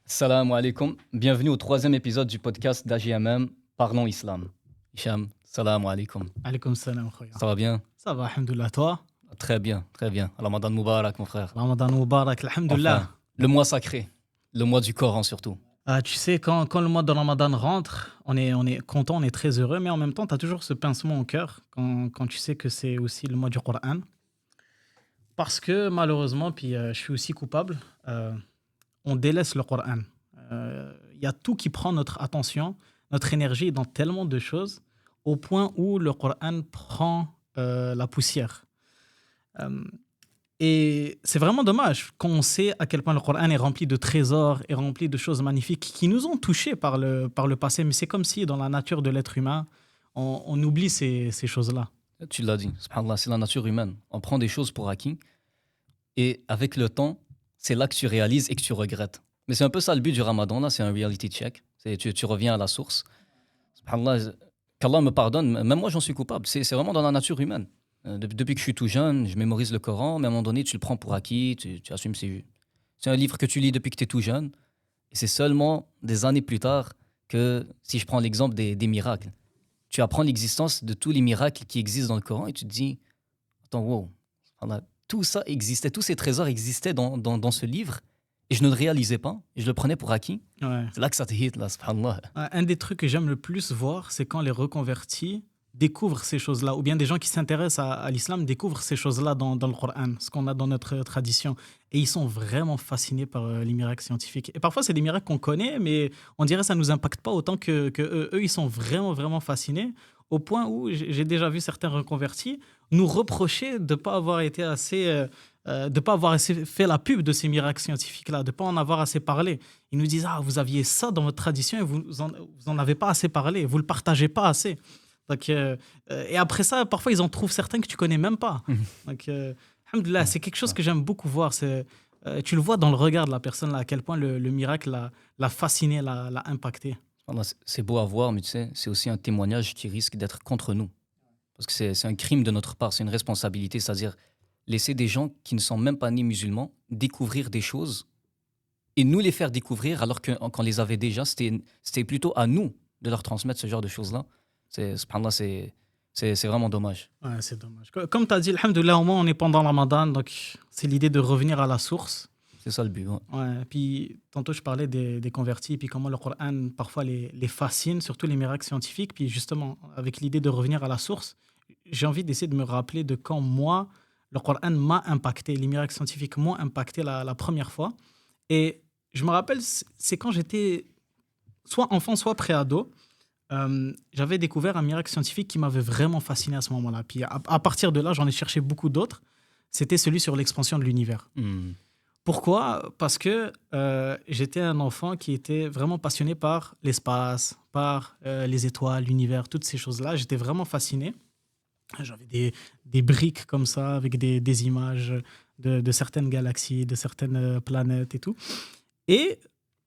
Salam alaikum, bienvenue au troisième épisode du podcast d'AGMM, Parlons Islam. Hicham, salam alaikum. Alaykoum salam, khoya. Ça va bien? Ça va, alhamdoulilah. Toi? Très bien, très bien. Ramadan Moubarak, mon frère. Ramadan Moubarak, alhamdoulilah. Enfin, le mois sacré, le mois du Coran surtout. Tu sais, quand le mois de Ramadan rentre, on est content, on est très heureux, mais en même temps, tu as toujours ce pincement au cœur quand tu sais que c'est aussi le mois du Coran. Parce que malheureusement, puis je suis aussi coupable, on délaisse le Coran. Il y a tout qui prend notre attention, notre énergie dans tellement de choses, au point où le Coran prend la poussière. Euh, Et c'est vraiment dommage quand on sait à quel point le Coran est rempli de trésors et rempli de choses magnifiques qui nous ont touchés par le passé. Mais c'est comme si dans la nature de l'être humain, on oublie ces choses-là. Tu l'as dit, subhanallah, c'est la nature humaine. On prend des choses pour acquis et avec le temps, c'est là que tu réalises et que tu regrettes. Mais c'est un peu ça le but du Ramadan, là, c'est un reality check. Tu reviens à la source. Subhanallah, qu'Allah me pardonne, même moi j'en suis coupable. C'est vraiment dans la nature humaine. Depuis que je suis tout jeune, je mémorise le Coran, mais à un moment donné, tu le prends pour acquis, tu assumes. C'est un livre que tu lis depuis que tu es tout jeune. Et c'est seulement des années plus tard que, si je prends l'exemple des miracles, tu apprends l'existence de tous les miracles qui existent dans le Coran et tu te dis, attends, wow, voilà, tout ça existait, tous ces trésors existaient dans ce livre et je ne le réalisais pas, et je le prenais pour acquis. Ouais. C'est là que ça te hit, là, subhanallah. Un des trucs que j'aime le plus voir, c'est quand les reconvertis découvrent ces choses-là, ou bien des gens qui s'intéressent à l'islam découvrent ces choses-là dans le Coran, ce qu'on a dans notre tradition. Et ils sont vraiment fascinés par les miracles scientifiques. Et parfois, c'est des miracles qu'on connaît, mais on dirait que ça ne nous impacte pas autant que eux. Eux, ils sont vraiment, vraiment fascinés, au point où j'ai déjà vu certains reconvertis nous reprocher de ne pas avoir été assez... de pas avoir assez fait la pub de ces miracles scientifiques-là, de ne pas en avoir assez parlé. Ils nous disent, ah, vous aviez ça dans votre tradition et vous en avez pas assez parlé, vous ne le partagez pas assez. Donc, et après ça, parfois, ils en trouvent certains que tu connais même pas. Donc, alhamdoulilah, c'est quelque chose que j'aime beaucoup voir. Tu le vois dans le regard de la personne, là, à quel point le miracle l'a fasciné, l'a impacté. Subhanallah, c'est beau à voir, mais tu sais, c'est aussi un témoignage qui risque d'être contre nous. Parce que c'est un crime de notre part, c'est une responsabilité, c'est-à-dire laisser des gens qui ne sont même pas nés musulmans découvrir des choses et nous les faire découvrir alors qu'on les avait déjà. C'était plutôt à nous de leur transmettre ce genre de choses-là. Subhanallah, c'est vraiment dommage. Ouais, c'est dommage. Comme tu as dit, alhamdoulilah, au moins, on est pendant le Ramadan, donc c'est l'idée de revenir à la source. C'est ça le but. Ouais. Ouais, puis tantôt je parlais des convertis, puis comment le Coran parfois les fascine, surtout les miracles scientifiques. Puis justement, avec l'idée de revenir à la source, j'ai envie d'essayer de me rappeler de quand moi, le Coran m'a impacté, les miracles scientifiques m'ont impacté la première fois. Et je me rappelle, c'est quand j'étais soit enfant, soit préado. J'avais découvert un miracle scientifique qui m'avait vraiment fasciné à ce moment-là. Puis à partir de là, j'en ai cherché beaucoup d'autres. C'était celui sur l'expansion de l'univers. Pourquoi? Parce que j'étais un enfant qui était vraiment passionné par l'espace, par les étoiles, l'univers, toutes ces choses-là. J'étais vraiment fasciné. J'avais des briques comme ça, avec des images de certaines galaxies, de certaines planètes et tout. Et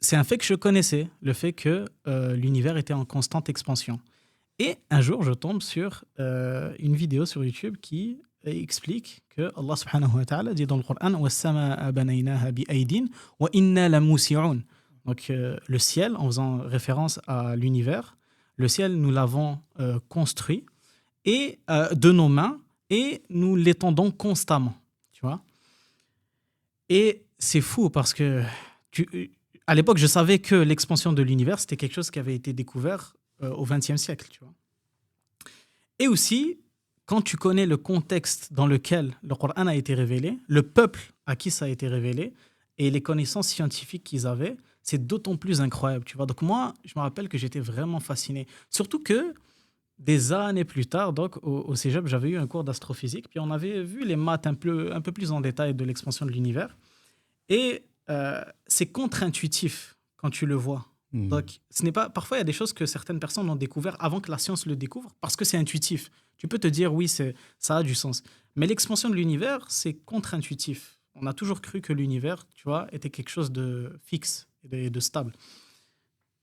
c'est un fait que je connaissais, le fait que l'univers était en constante expansion. Et un jour, je tombe sur une vidéo sur YouTube qui explique que Allah subhanahu wa ta'ala dit dans le Coran وَالسَّمَاءَ بَنَيْنَاهَا بِأَيْدٍ وَإِنَّا لَمُوسِعُونَ. Donc le ciel, en faisant référence à l'univers, le ciel, nous l'avons construit et de nos mains et nous l'étendons constamment. Tu vois? Et c'est fou parce que à l'époque, je savais que l'expansion de l'univers, c'était quelque chose qui avait été découvert au XXe siècle. Tu vois? Et aussi, quand tu connais le contexte dans lequel le Coran a été révélé, le peuple à qui ça a été révélé et les connaissances scientifiques qu'ils avaient, c'est d'autant plus incroyable. Tu vois? Donc moi, je me rappelle que j'étais vraiment fasciné. Surtout que des années plus tard, donc au cégep, j'avais eu un cours d'astrophysique, puis on avait vu les maths un peu plus en détail de l'expansion de l'univers. Et c'est contre-intuitif quand tu le vois. Donc, ce n'est pas. Parfois, il y a des choses que certaines personnes ont découvert avant que la science le découvre, parce que c'est intuitif. Tu peux te dire, oui, ça a du sens. Mais l'expansion de l'univers, c'est contre-intuitif. On a toujours cru que l'univers, tu vois, était quelque chose de fixe et de stable.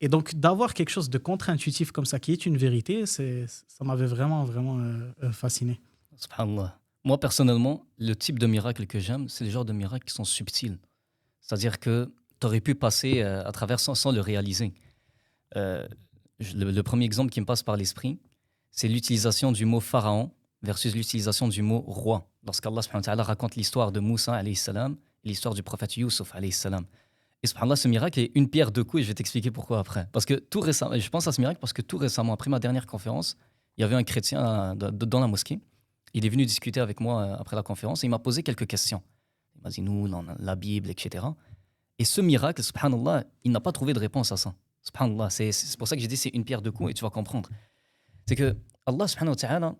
Et donc, d'avoir quelque chose de contre-intuitif comme ça, qui est une vérité, ça m'avait vraiment, vraiment fasciné. Subhanallah. Moi, personnellement, le type de miracle que j'aime, c'est le genre de miracles qui sont subtils. C'est-à-dire que tu t'aurais pu passer à travers sans le réaliser. Euh, le premier exemple qui me passe par l'esprit, c'est l'utilisation du mot pharaon versus l'utilisation du mot roi. Lorsqu'Allah subhanahu wa ta'ala raconte l'histoire de Moussa alayhi salam et l'histoire du prophète Youssouf alayhi salam. Et subhanallah, ce miracle est une pierre deux coups et je vais t'expliquer pourquoi après. Parce que tout récemment, je pense à ce miracle parce que tout récemment, après ma dernière conférence, il y avait un chrétien dans la mosquée. Il est venu discuter avec moi après la conférence et il m'a posé quelques questions. Il m'a dit, nous, dans la Bible, etc. Et ce miracle, subhanallah, il n'a pas trouvé de réponse à ça. Subhanallah, c'est pour ça que j'ai dit c'est une pierre deux coups et tu vas comprendre. C'est que Allah subhanahu wa ta'ala,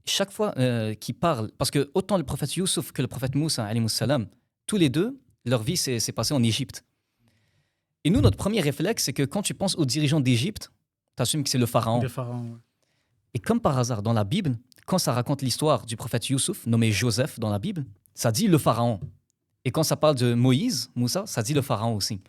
chaque fois qu'il parle, parce que autant le prophète Youssouf que le prophète Moussa, alayhi salam, tous les deux, leur vie s'est passée en Égypte. Et nous, notre premier réflexe, c'est que quand tu penses aux dirigeants d'Égypte, tu assumes que c'est le pharaon. Le pharaon, ouais. Et comme par hasard, dans la Bible, quand ça raconte l'histoire du prophète Youssouf, nommé Joseph dans la Bible, ça dit le pharaon. Et quand ça parle de Moïse, Moussa, ça dit le pharaon aussi.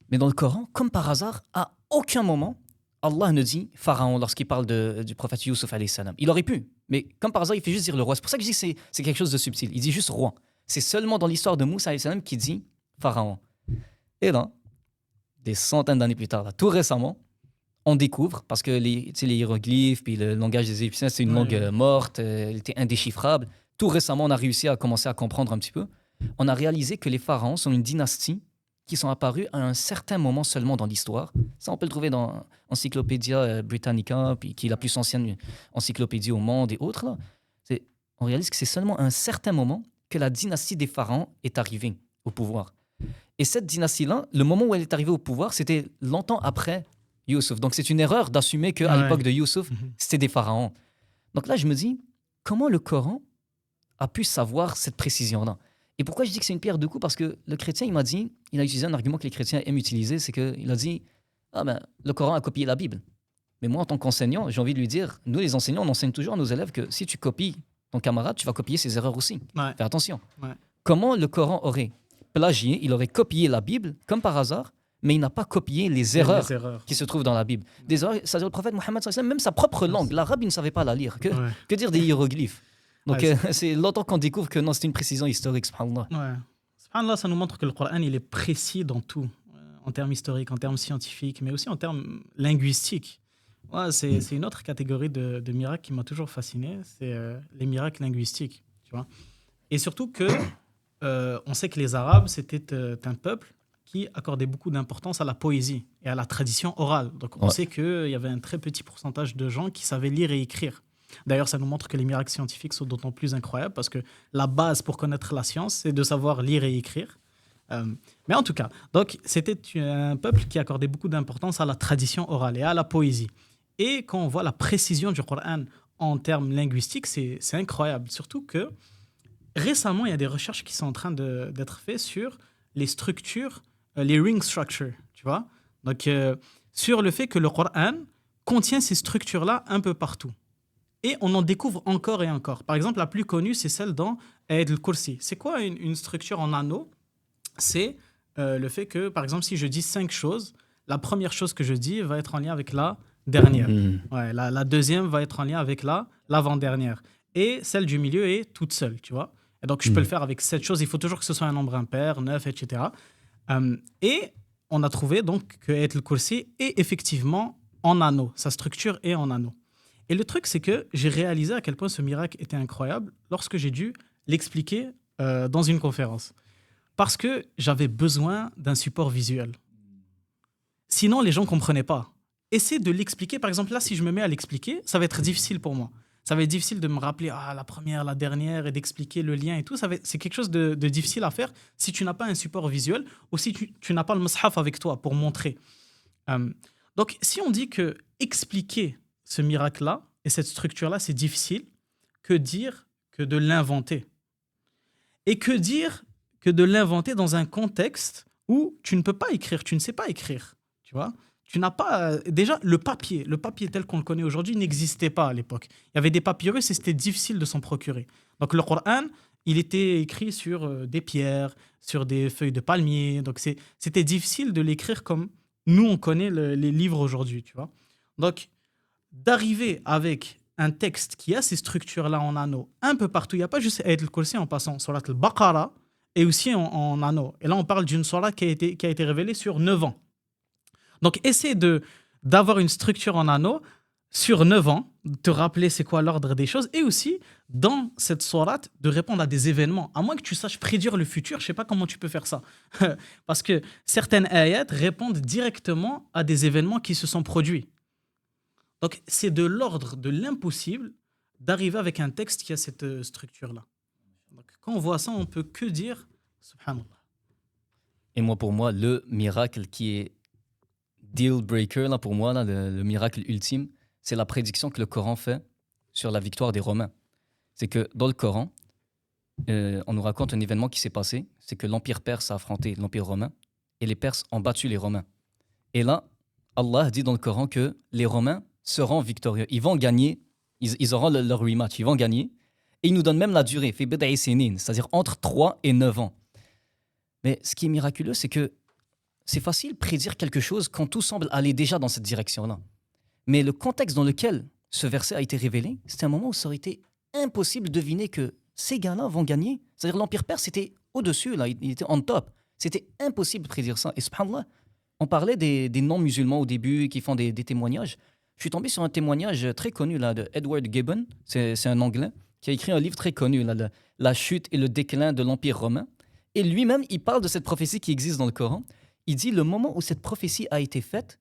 Mais dans le Coran, comme par hasard, à aucun moment, Allah ne dit pharaon lorsqu'il parle du prophète Youssouf alayhi salam. Il aurait pu, mais comme par hasard, il fait juste dire le roi. C'est pour ça que je dis que c'est quelque chose de subtil. Il dit juste roi. C'est seulement dans l'histoire de Moussa alayhi salam qu'il dit pharaon. Et là, des centaines d'années plus tard, là, tout récemment, on découvre, parce que les hiéroglyphes puis le langage des Égyptiens, c'est une langue morte, elle était indéchiffrable. Tout récemment, on a réussi à commencer à comprendre un petit peu. On a réalisé que les pharaons sont une dynastie qui sont apparus à un certain moment seulement dans l'histoire. Ça, on peut le trouver dans Encyclopédia Britannica, puis qui est la plus ancienne encyclopédie au monde et autres. Là. On réalise que c'est seulement à un certain moment que la dynastie des pharaons est arrivée au pouvoir. Et cette dynastie-là, le moment où elle est arrivée au pouvoir, c'était longtemps après Youssouf. Donc c'est une erreur d'assumer qu'à l'époque de Youssouf, c'était des pharaons. Donc là, je me dis, comment le Coran a pu savoir cette précision-là? Et pourquoi je dis que c'est une pierre deux coups? Parce que le chrétien, il m'a dit, il a utilisé un argument que les chrétiens aiment utiliser, c'est qu'il a dit, le Coran a copié la Bible. Mais moi, en tant qu'enseignant, j'ai envie de lui dire, nous les enseignants, on enseigne toujours à nos élèves que si tu copies ton camarade, tu vas copier ses erreurs aussi. Ouais. Fais attention. Ouais. Comment le Coran aurait plagié? Il aurait copié la Bible, comme par hasard, mais il n'a pas copié les erreurs qui se trouvent dans la Bible. Des erreurs, c'est-à-dire le prophète Mohammed, même sa propre langue, l'arabe, il ne savait pas la lire. Que dire des hiéroglyphes? Donc, c'est longtemps qu'on découvre que non, c'est une précision historique, subhanallah. Ouais. Subhanallah, ça nous montre que le Coran, il est précis dans tout, en termes historiques, en termes scientifiques, mais aussi en termes linguistiques. Ouais, c'est une autre catégorie de miracles qui m'a toujours fasciné, c'est les miracles linguistiques, tu vois. Et surtout que, on sait que les Arabes, c'était un peuple qui accordait beaucoup d'importance à la poésie et à la tradition orale. Donc, on sait qu'il y avait un très petit pourcentage de gens qui savaient lire et écrire. D'ailleurs, ça nous montre que les miracles scientifiques sont d'autant plus incroyables parce que la base pour connaître la science, c'est de savoir lire et écrire. Mais en tout cas, donc, c'était un peuple qui accordait beaucoup d'importance à la tradition orale et à la poésie. Et quand on voit la précision du Coran en termes linguistiques, c'est incroyable. Surtout que récemment, il y a des recherches qui sont en train d'être faites sur les structures, les ring structures, tu vois. Donc, sur le fait que le Coran contient ces structures-là un peu partout. Et on en découvre encore et encore. Par exemple, la plus connue, c'est celle dans Ayat al-Kursi. C'est quoi une structure en anneau? C'est le fait que, par exemple, si je dis 5 choses, la première chose que je dis va être en lien avec la dernière. Ouais, la deuxième va être en lien avec l'avant-dernière. Et celle du milieu est toute seule, tu vois. Et donc, je peux le faire avec 7 choses. Il faut toujours que ce soit un nombre impair, 9, etc. Et on a trouvé donc que Ayat al-Kursi est effectivement en anneau. Sa structure est en anneau. Et le truc, c'est que j'ai réalisé à quel point ce miracle était incroyable lorsque j'ai dû l'expliquer dans une conférence. Parce que j'avais besoin d'un support visuel. Sinon, les gens ne comprenaient pas. Essayer de l'expliquer, par exemple, là, si je me mets à l'expliquer, ça va être difficile pour moi. Ça va être difficile de me rappeler la première, la dernière et d'expliquer le lien et tout. C'est quelque chose de difficile à faire si tu n'as pas un support visuel ou si tu n'as pas le mushaf avec toi pour montrer. Donc, si on dit que expliquer ce miracle-là et cette structure-là, c'est difficile, que dire que de l'inventer? Et que dire que de l'inventer dans un contexte où tu ne peux pas écrire, tu ne sais pas écrire, tu vois? Tu n'as pas... déjà, le papier tel qu'on le connaît aujourd'hui n'existait pas à l'époque. Il y avait des papyrus et c'était difficile de s'en procurer. Donc le Coran, il était écrit sur des pierres, sur des feuilles de palmier. Donc c'était difficile de l'écrire comme nous, on connaît les livres aujourd'hui, tu vois? Donc, d'arriver avec un texte qui a ces structures-là en anneaux un peu partout, il n'y a pas juste Ayat al-Kursi en passant sur Al-Baqarah et aussi en anneau. Et là, on parle d'une sourate qui a été révélée sur 9 ans. Donc, essaie d'avoir une structure en anneau sur 9 ans, te rappeler c'est quoi l'ordre des choses, et aussi, dans cette sourate, de répondre à des événements. À moins que tu saches prédire le futur, je ne sais pas comment tu peux faire ça. Parce que certaines ayats répondent directement à des événements qui se sont produits. Donc, c'est de l'ordre de l'impossible d'arriver avec un texte qui a cette structure-là. Donc, quand on voit ça, on ne peut que dire Subhanallah. Et moi, pour moi, le miracle qui est deal breaker, là, pour moi, là, le miracle ultime, c'est la prédiction que le Coran fait sur la victoire des Romains. C'est que dans le Coran, on nous raconte un événement qui s'est passé, c'est que l'Empire perse a affronté l'Empire romain et les Perses ont battu les Romains. Et là, Allah dit dans le Coran que les Romains seront victorieux. Ils vont gagner, ils auront leur rematch, ils vont gagner. Et il nous donne même la durée, c'est-à-dire entre 3 et 9 ans. Mais ce qui est miraculeux, c'est que c'est facile de prédire quelque chose quand tout semble aller déjà dans cette direction-là. Mais le contexte dans lequel ce verset a été révélé, c'était un moment où ça aurait été impossible de deviner que ces gars-là vont gagner. C'est-à-dire l'Empire perse était au-dessus, là, il était on top. C'était impossible de prédire ça. Et subhanallah, on parlait des non-musulmans au début qui font des témoignages. Je suis tombé sur un témoignage très connu là, de Edward Gibbon, c'est un Anglais, qui a écrit un livre très connu, là, La chute et le déclin de l'Empire romain. Et lui-même, il parle de cette prophétie qui existe dans le Coran. Il dit, le moment où cette prophétie a été faite,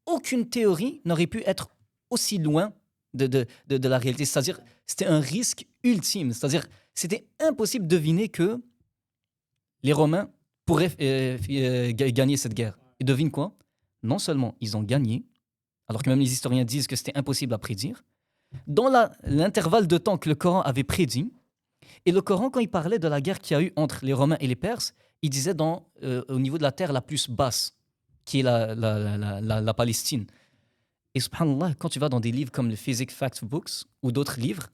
aucune théorie n'aurait pu être aussi loin de la réalité. C'est-à-dire, c'était un risque ultime. C'est-à-dire, c'était impossible de deviner que les Romains pourraient gagner cette guerre. Et devine quoi? Non seulement ils ont gagné, alors que même les historiens disent que c'était impossible à prédire, dans l'intervalle de temps que le Coran avait prédit, et le Coran, quand il parlait de la guerre qu'il y a eu entre les Romains et les Perses, il disait au niveau de la terre la plus basse, qui est la Palestine. Et subhanallah, quand tu vas dans des livres comme le Physics Fact Books ou d'autres livres,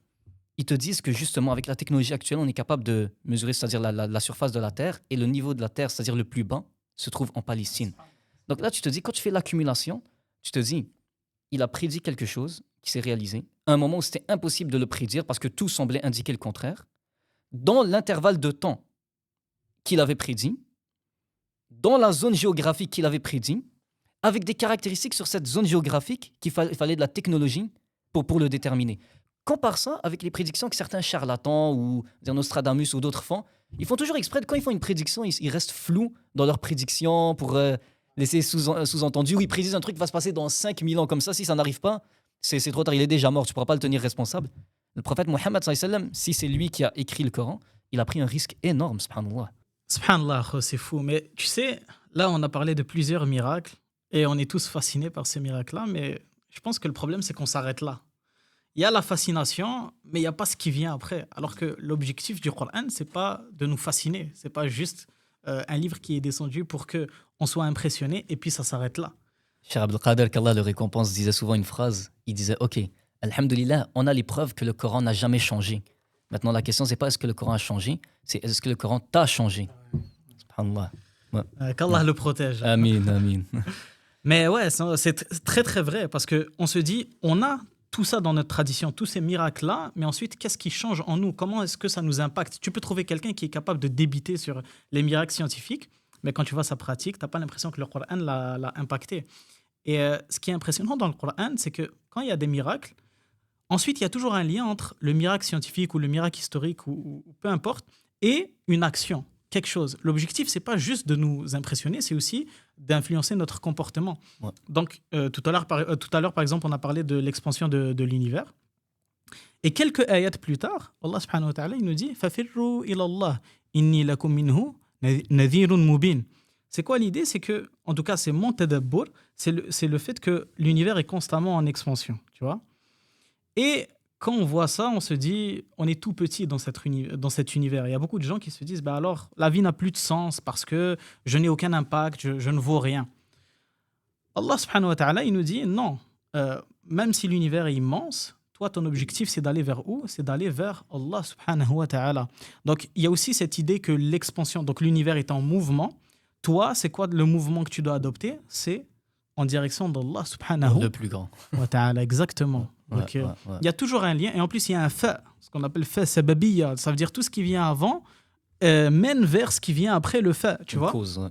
ils te disent que justement, avec la technologie actuelle, on est capable de mesurer, c'est-à-dire la surface de la Terre, et le niveau de la Terre, c'est-à-dire le plus bas, se trouve en Palestine. Donc là, tu te dis, quand tu fais l'accumulation, tu te dis, il a prédit quelque chose qui s'est réalisé, à un moment où c'était impossible de le prédire parce que tout semblait indiquer le contraire, dans l'intervalle de temps qu'il avait prédit, dans la zone géographique qu'il avait prédit, avec des caractéristiques sur cette zone géographique qu'il fallait de la technologie pour le déterminer. Compare ça avec les prédictions que certains charlatans ou Nostradamus ou d'autres font. Ils font toujours exprès, quand ils font une prédiction, ils restent flous dans leurs prédictions pour laisser sous-entendu, ou ils prédisent un truc qui va se passer dans 5000 ans comme ça. Si ça n'arrive pas, c'est trop tard, il est déjà mort, tu ne pourras pas le tenir responsable. Le prophète Mohammed, si c'est lui qui a écrit le Coran, il a pris un risque énorme, subhanallah. Subhanallah, c'est fou. Mais tu sais, là, on a parlé de plusieurs miracles et on est tous fascinés par ces miracles-là, mais je pense que le problème, c'est qu'on s'arrête là. Il y a la fascination, mais il n'y a pas ce qui vient après. Alors que l'objectif du Coran, ce n'est pas de nous fasciner. Ce n'est pas juste un livre qui est descendu pour qu'on soit impressionné et puis ça s'arrête là. Cheikh Abdelkader, qu'Allah le récompense, disait souvent une phrase. Il disait, OK, alhamdoulilah, on a les preuves que le Coran n'a jamais changé. Maintenant, la question, ce n'est pas est-ce que le Coran a changé, c'est est-ce que le Coran t'a changé. Subhanallah. Ouais. Qu'Allah le protège. Amin, amin. Mais ouais, c'est très très vrai parce qu'on se dit, on a tout ça dans notre tradition, tous ces miracles-là, mais ensuite, qu'est-ce qui change en nous? Comment est-ce que ça nous impacte? Tu peux trouver quelqu'un qui est capable de débiter sur les miracles scientifiques, mais quand tu vois sa pratique, tu n'as pas l'impression que le Coran l'a impacté. Et ce qui est impressionnant dans le Coran, c'est que quand il y a des miracles, ensuite, il y a toujours un lien entre le miracle scientifique ou le miracle historique ou peu importe, et une action, quelque chose. L'objectif, ce n'est pas juste de nous impressionner, c'est aussi d'influencer notre comportement. Ouais. Donc, tout à l'heure, par exemple, on a parlé de l'expansion de l'univers. Et quelques ayats plus tard, Allah subhanahu wa ta'ala, il nous dit « Fafirru ilallah, inni lakum minhu nadhirun mubin ». C'est quoi l'idée? C'est que, en tout cas, c'est mon tadabbur, c'est le fait que l'univers est constamment en expansion, tu vois. Et quand on voit ça, on se dit, on est tout petit dans cet univers. Il y a beaucoup de gens qui se disent, bah alors, la vie n'a plus de sens parce que je n'ai aucun impact, je ne vaux rien. Allah subhanahu wa ta'ala, il nous dit, non, même si l'univers est immense, toi, ton objectif, c'est d'aller vers où? C'est d'aller vers Allah subhanahu wa ta'ala. Donc, il y a aussi cette idée que l'expansion, donc l'univers est en mouvement. Toi, c'est quoi le mouvement que tu dois adopter? C'est en direction d'Allah subhanahu le plus grand. wa ta'ala, exactement. Donc, il y a toujours un lien. Et en plus, il y a un fa, ce qu'on appelle fa sababiyya. Ça veut dire tout ce qui vient avant mène vers ce qui vient après le fa, tu Une vois. cause. Ouais.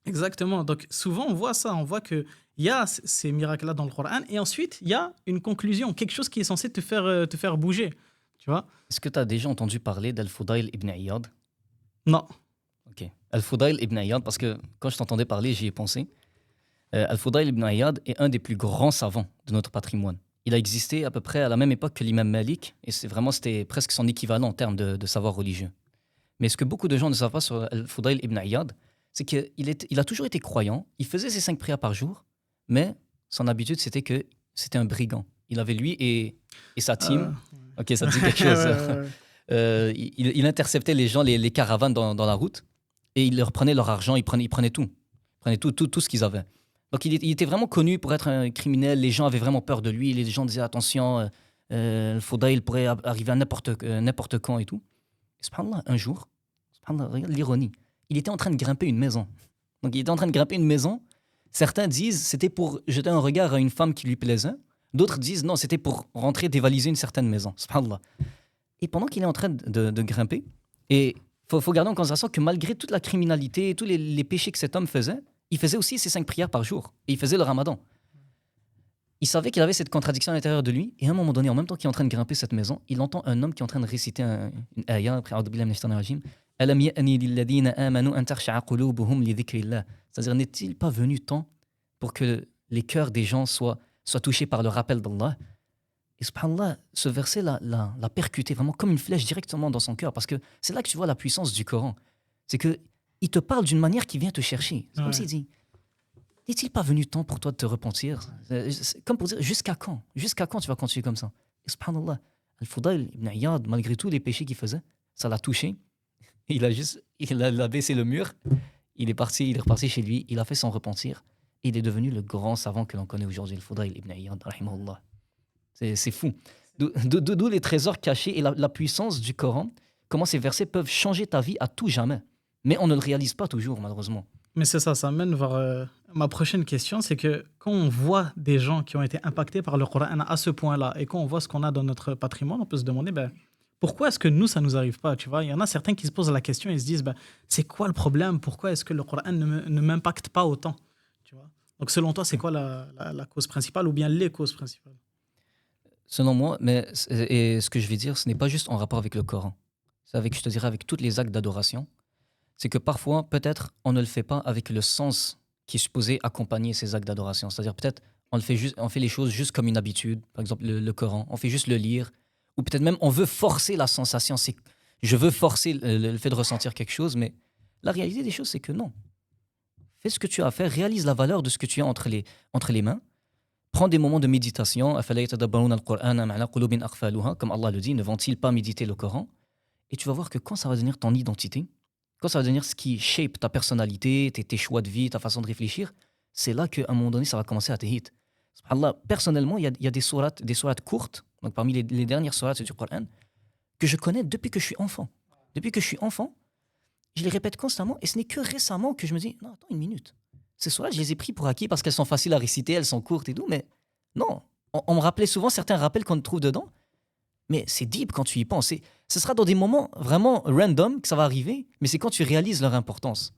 Exactement. Donc souvent on voit ça, on voit que il y a ces miracles-là dans le Coran et ensuite il y a une conclusion, quelque chose qui est censé te faire bouger, tu vois. Est-ce que tu as déjà entendu parler d'Al-Fudayl ibn Iyad? Non. Ok. Al-Fudayl ibn Iyad, parce que quand je t'entendais parler, j'y ai pensé. Al-Fudayl ibn Iyad est un des plus grands savants de notre patrimoine. Il a existé à peu près à la même époque que l'imam Malik, et c'était presque son équivalent en termes de savoir religieux. Mais ce que beaucoup de gens ne savent pas sur Al-Fudayl ibn Iyad, c'est qu'il a toujours été croyant, il faisait ses 5 prières par jour, mais son habitude, c'était que c'était un brigand. Il avait lui et sa Euh, team. Ok, ça te dit quelque ouais, chose. ouais, ouais. Il interceptait les gens, les caravanes dans la route, et il leur prenait leur argent, il prenait tout. Il prenait tout ce qu'ils avaient. Donc il était vraiment connu pour être un criminel, les gens avaient vraiment peur de lui, les gens disaient attention, le Fudayl pourrait arriver à n'importe quand et tout. Et subhanallah, un jour, subhanallah, regarde l'ironie, il était en train de grimper une maison. Donc il était en train de grimper une maison. Certains disent c'était pour jeter un regard à une femme qui lui plaisait. D'autres disent non, c'était pour rentrer dévaliser une certaine maison. Subhanallah. Et pendant qu'il est en train de grimper, et faut garder en considération que malgré toute la criminalité, tous les péchés que cet homme faisait, il faisait aussi ses 5 prières par jour. Et il faisait le ramadan. Il savait qu'il avait cette contradiction à l'intérieur de lui. Et à un moment donné, en même temps qu'il est en train de grimper cette maison, il entend un homme qui est en train de réciter une ayah, après A'udhu billahi minash shaitanir rajim. Alam ya'ni lilladhina amanu an takhsha'a qulubuhum li dhikrillah. C'est-à-dire, n'est-il pas venu temps pour que les cœurs des gens soient touchés par le rappel d'Allah? Et subhanallah, ce verset l'a percuté vraiment comme une flèche directement dans son cœur. Parce que c'est là que tu vois la puissance du Coran. C'est que il te parle d'une manière qui vient te chercher. C'est comme Ouais. s'il dit n'est-il pas venu temps pour toi de te repentir? C'est comme pour dire jusqu'à quand? Jusqu'à quand tu vas continuer comme ça? Et subhanallah, Al-Fudayl ibn Iyad, malgré tous les péchés qu'il faisait, ça l'a touché. Il a baissé le mur, il est reparti chez lui, il a fait son repentir. Et il est devenu le grand savant que l'on connaît aujourd'hui, Al-Fudayl ibn Iyad, rahimahullah. C'est fou. D'où les trésors cachés et la puissance du Coran, comment ces versets peuvent changer ta vie à tout jamais. Mais on ne le réalise pas toujours, malheureusement. Mais c'est ça, ça mène vers ma prochaine question, c'est que quand on voit des gens qui ont été impactés par le Coran à ce point-là, et quand on voit ce qu'on a dans notre patrimoine, on peut se demander, ben, pourquoi est-ce que nous, ça nous arrive pas, tu vois? Il y en a certains qui se posent la question et se disent, ben, c'est quoi le problème? Pourquoi est-ce que le Coran ne m'impacte pas autant, tu vois? Donc selon toi, c'est quoi la cause principale ou bien les causes principales? Selon moi, et ce que je vais dire, ce n'est pas juste en rapport avec le Coran. C'est avec, je te dirais, avec tous les actes d'adoration. C'est que parfois, peut-être, on ne le fait pas avec le sens qui est supposé accompagner ces actes d'adoration. C'est-à-dire, peut-être, on fait les choses juste comme une habitude. Par exemple, le Coran, on fait juste le lire. Ou peut-être même, on veut forcer la sensation. Je veux forcer le fait de ressentir quelque chose, mais la réalité des choses, c'est que non. Fais ce que tu as à faire, réalise la valeur de ce que tu as entre les mains. Prends des moments de méditation. أَفَلَا يَتَدَبَّرُونَ الْقُرْآنَ مَعَ قُلُوبٍ أَقْفَالُهَا, comme Allah le dit, ne vont-ils pas méditer le Coran? Et tu vas voir que quand ça va devenir ton identité, quand ça va devenir ce qui shape ta personnalité, tes choix de vie, ta façon de réfléchir, c'est là qu'à un moment donné, ça va commencer à te hit. Subhanallah, personnellement, il y a des sourates courtes, donc parmi les dernières sourates du Coran, que je connais depuis que je suis enfant. Depuis que je suis enfant, je les répète constamment, et ce n'est que récemment que je me dis, non, attends une minute. Ces sourates, je les ai pris pour acquis parce qu'elles sont faciles à réciter, elles sont courtes et tout, mais non. On me rappelait souvent certains rappels qu'on trouve dedans, mais c'est deep quand tu y penses. Ce sera dans des moments vraiment random que ça va arriver, mais c'est quand tu réalises leur importance.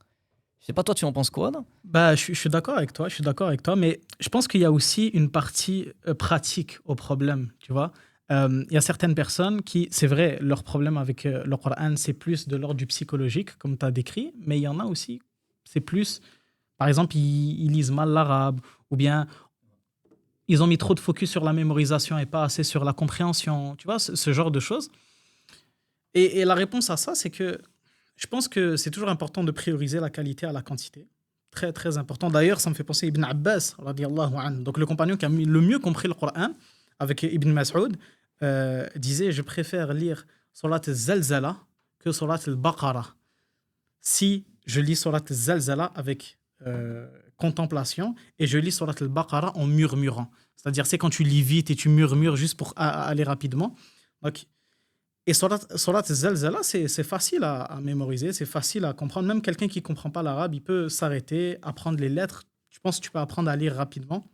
Je sais pas, toi, tu en penses quoi, là? Bah, je suis d'accord avec toi, je suis d'accord avec toi, mais je pense qu'il y a aussi une partie pratique au problème, tu vois. Il y a certaines personnes qui, c'est vrai, leur problème avec le Coran, c'est plus de l'ordre du psychologique, comme tu as décrit, mais il y en a aussi, c'est plus, par exemple, ils lisent mal l'arabe, ou bien ils ont mis trop de focus sur la mémorisation et pas assez sur la compréhension, tu vois, ce genre de choses. Et la réponse à ça, c'est que je pense que c'est toujours important de prioriser la qualité à la quantité. Très, très important. D'ailleurs, ça me fait penser à Ibn Abbas, radiallahu anhu. Donc, le compagnon qui a le mieux compris le Coran, avec Ibn Mas'ud, disait, je préfère lire Surat al-Zalzala que Surat al-Baqarah. Si je lis Surat al-Zalzala avec contemplation et je lis Surat al-Baqarah en murmurant. C'est-à-dire, c'est quand tu lis vite et tu murmures juste pour aller rapidement. Donc, et Surat al-Zalzala, c'est facile à mémoriser, c'est facile à comprendre. Même quelqu'un qui ne comprend pas l'arabe, il peut s'arrêter, apprendre les lettres. Je pense que tu peux apprendre à lire rapidement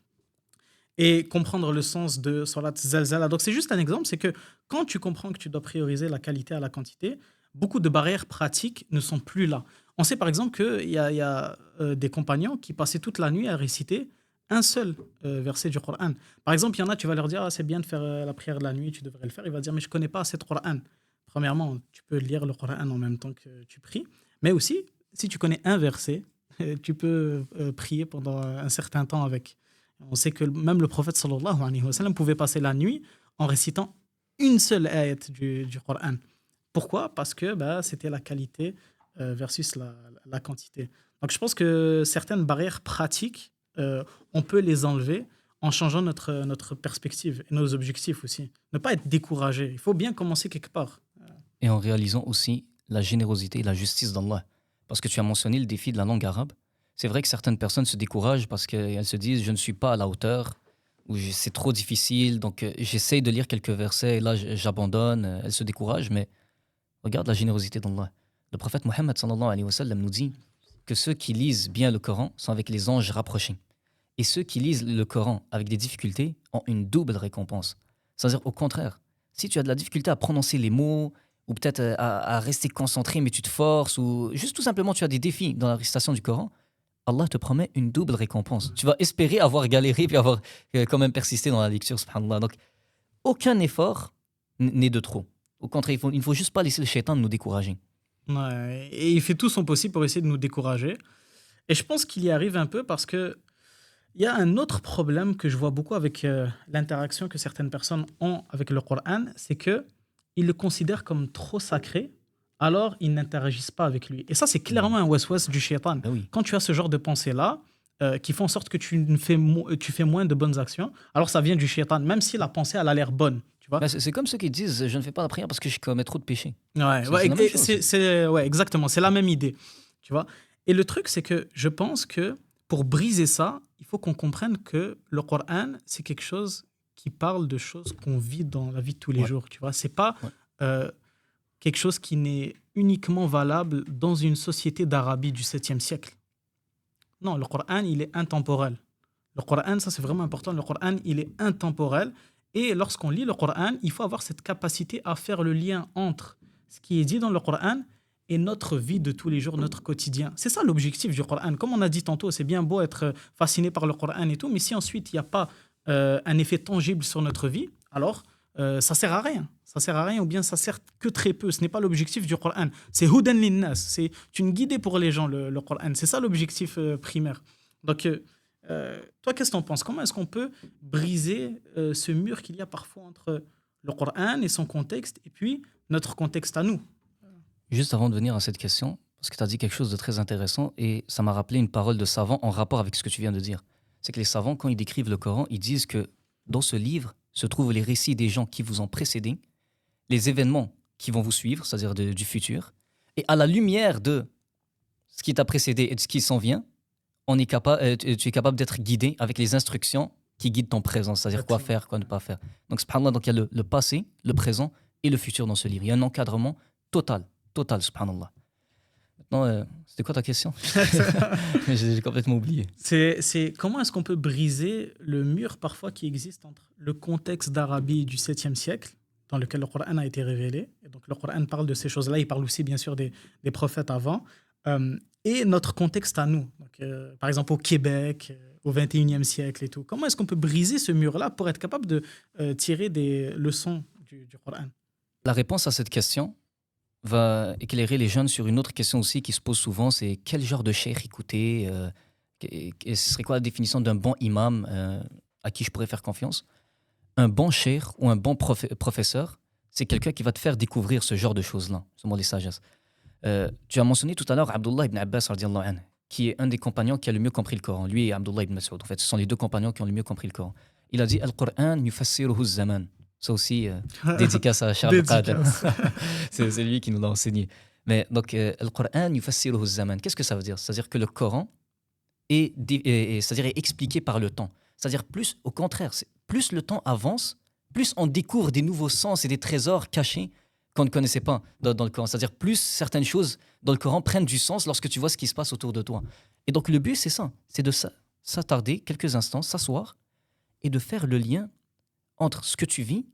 et comprendre le sens de Surat al-Zalzala. Donc, c'est juste un exemple, c'est que quand tu comprends que tu dois prioriser la qualité à la quantité, beaucoup de barrières pratiques ne sont plus là. On sait par exemple qu'il y a des compagnons qui passaient toute la nuit à réciter un seul verset du Coran. Par exemple, il y en a, tu vas leur dire, ah, c'est bien de faire la prière de la nuit, tu devrais le faire. Il va dire, mais je ne connais pas assez de Coran. Premièrement, tu peux lire le Coran en même temps que tu pries. Mais aussi, si tu connais un verset, tu peux prier pendant un certain temps avec. On sait que même le prophète sallallahu alayhi wa sallam pouvait passer la nuit en récitant une seule ayat du Coran. Pourquoi? Parce que bah, c'était la qualité versus la quantité. Donc je pense que certaines barrières pratiques, on peut les enlever en changeant notre perspective et nos objectifs aussi. Ne pas être découragé. Il faut bien commencer quelque part. Et en réalisant aussi la générosité et la justice d'Allah. Parce que tu as mentionné le défi de la langue arabe. C'est vrai que certaines personnes se découragent parce qu'elles se disent je ne suis pas à la hauteur, ou c'est trop difficile, donc j'essaye de lire quelques versets et là j'abandonne, elles se découragent, mais regarde la générosité d'Allah. Le prophète Mohammed sallallahu alayhi wa sallam nous dit que ceux qui lisent bien le Coran sont avec les anges rapprochés. Et ceux qui lisent le Coran avec des difficultés ont une double récompense. C'est-à-dire au contraire, si tu as de la difficulté à prononcer les mots, ou peut-être à rester concentré mais tu te forces, ou juste tout simplement tu as des défis dans la récitation du Coran, Allah te promet une double récompense. Tu vas espérer avoir galéré puis avoir quand même persisté dans la lecture, subhanallah. Donc aucun effort n'est de trop. Au contraire, il ne faut juste pas laisser le shaitan nous décourager. Ouais, et il fait tout son possible pour essayer de nous décourager. Et je pense qu'il y arrive un peu parce que il y a un autre problème que je vois beaucoup avec l'interaction que certaines personnes ont avec le Coran, c'est que ils le considèrent comme trop sacré, alors ils n'interagissent pas avec lui. Et ça, c'est clairement un waswas du shaitan. Ben oui. Quand tu as ce genre de pensée-là, qui font en sorte que tu fais moins de bonnes actions, alors ça vient du shaitan, même si la pensée, elle a l'air bonne. Tu vois? Ben, c'est comme ceux qui disent je ne fais pas la prière parce que je commets trop de péchés. Ouais, C'est la même chose. ouais, exactement. C'est la même idée. Tu vois? Et le truc, c'est que je pense que pour briser ça, il faut qu'on comprenne que le Coran, c'est quelque chose qui parle de choses qu'on vit dans la vie de tous les Ouais. jours. Tu vois? C'est pas Ouais. euh, quelque chose qui n'est uniquement valable dans une société d'Arabie du 7e siècle. Non, le Coran, il est intemporel. Le Coran, ça c'est vraiment important. Le Coran, il est intemporel. Et lorsqu'on lit le Coran, il faut avoir cette capacité à faire le lien entre ce qui est dit dans le Coran et notre vie de tous les jours, notre quotidien. C'est ça l'objectif du Coran. Comme on a dit tantôt, c'est bien beau être fasciné par le Coran et tout, mais si ensuite il n'y a pas un effet tangible sur notre vie, alors ça sert à rien. Ça sert à rien ou bien ça sert que très peu. Ce n'est pas l'objectif du Coran. C'est hudan linnas. C'est une guidée pour les gens, le Coran. C'est ça l'objectif primaire. Donc, toi, qu'est-ce que tu en penses? Comment est-ce qu'on peut briser ce mur qu'il y a parfois entre le Coran et son contexte et puis notre contexte à nous? Juste avant de venir à cette question, parce que tu as dit quelque chose de très intéressant et ça m'a rappelé une parole de savant en rapport avec ce que tu viens de dire. C'est que les savants, quand ils décrivent le Coran, ils disent que dans ce livre se trouvent les récits des gens qui vous ont précédé, les événements qui vont vous suivre, c'est-à-dire du futur, et à la lumière de ce qui t'a précédé et de ce qui s'en vient, tu es capable d'être guidé avec les instructions qui guident ton présent, c'est-à-dire quoi Exactement. faire, quoi ne pas faire. Donc, subhanallah, donc il y a le passé, le présent et le futur dans ce livre. Il y a un encadrement total, subhanallah. Maintenant, c'était quoi ta question? J'ai complètement oublié. C'est comment est-ce qu'on peut briser le mur parfois qui existe entre le contexte d'Arabie du 7e siècle, dans lequel le Coran a été révélé, et donc le Coran parle de ces choses-là, il parle aussi bien sûr des prophètes avant, et notre contexte à nous. Donc, par exemple au Québec, au 21e siècle et tout. Comment est-ce qu'on peut briser ce mur-là pour être capable de tirer des leçons du Coran? La réponse à cette question va éclairer les jeunes sur une autre question aussi qui se pose souvent, c'est quel genre de cheikh écouter, et ce serait quoi la définition d'un bon imam à qui je pourrais faire confiance? Un bon cheikh ou un bon professeur, c'est quelqu'un qui va te faire découvrir ce genre de choses-là, ce mot des sagesses. Tu as mentionné tout à l'heure Abdullah ibn Abbas, radiallahu anhu, qui est un des compagnons qui a le mieux compris le Coran. Lui et Abdullah ibn Mas'ud, en fait, ce sont les deux compagnons qui ont le mieux compris le Coran. Il a dit Al-Qur'an yufassiruhu zaman. Ça aussi, dédicace à Charles Qadir. Dédicace. C'est lui qui nous l'a enseigné. Mais donc, Al-Qur'an yufassiruhu zaman. Qu'est-ce que ça veut dire? C'est-à-dire que le Coran c'est-à-dire est expliqué par le temps. C'est-à-dire plus, au contraire, plus le temps avance, plus on découvre des nouveaux sens et des trésors cachés qu'on ne connaissait pas dans le Coran. C'est-à-dire plus certaines choses dans le Coran prennent du sens lorsque tu vois ce qui se passe autour de toi. Et donc le but, c'est ça, c'est de s'attarder quelques instants, s'asseoir et de faire le lien entre ce que tu vis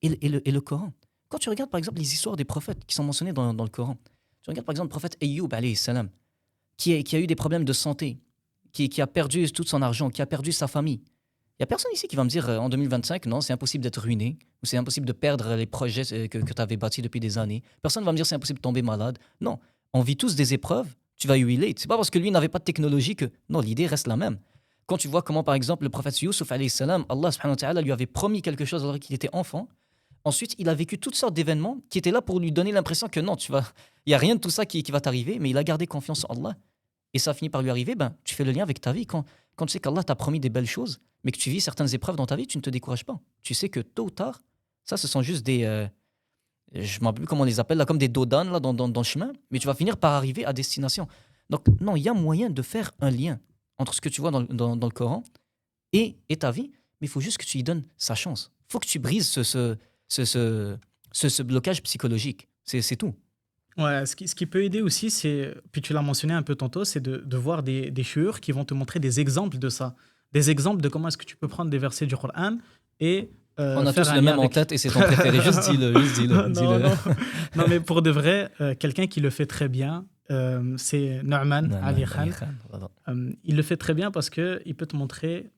et le Coran. Quand tu regardes par exemple les histoires des prophètes qui sont mentionnées dans le Coran, tu regardes par exemple le prophète Ayyub alayhi salam, qui a eu des problèmes de santé, qui a perdu tout son argent, qui a perdu sa famille. Il n'y a personne ici qui va me dire en 2025, non, c'est impossible d'être ruiné, ou c'est impossible de perdre les projets que tu avais bâtis depuis des années. Personne ne va me dire c'est impossible de tomber malade. Non, on vit tous des épreuves, tu vas y relate. C'est pas parce que lui n'avait pas de technologie que... Non, l'idée reste la même. Quand tu vois comment, par exemple, le prophète Youssouf, alayhi salam, Allah subhanahu wa ta'ala lui avait promis quelque chose alors qu'il était enfant. Ensuite, il a vécu toutes sortes d'événements qui étaient là pour lui donner l'impression que non, il n'y a rien de tout ça qui va t'arriver, mais il a gardé confiance en Allah. Et ça finit par lui arriver, ben, tu fais le lien avec ta vie. Quand tu sais qu'Allah t'a promis des belles choses, mais que tu vis certaines épreuves dans ta vie, tu ne te décourages pas. Tu sais que tôt ou tard, ça, ce sont juste des... je ne me rappelle plus comment on les appelle, là, comme des dodanes là, dans le chemin, mais tu vas finir par arriver à destination. Donc, non, il y a moyen de faire un lien entre ce que tu vois dans le Coran et ta vie, mais il faut juste que tu y donnes sa chance. Il faut que tu brises ce blocage psychologique. C'est tout. Ouais, ce qui peut aider aussi, c'est, puis tu l'as mentionné un peu tantôt, c'est de voir des chouurs qui vont te montrer des exemples de ça. Des exemples de comment est-ce que tu peux prendre des versets du Coran et On a faire tous un le lien même en avec... tête et c'est ton préféré. Juste dis-le. Non, Dis-le. non. Non, mais pour de vrai, quelqu'un qui le fait très bien, c'est Nu'man Non, Ali non, Khan. voilà. Il le fait très bien parce qu'il peut te montrer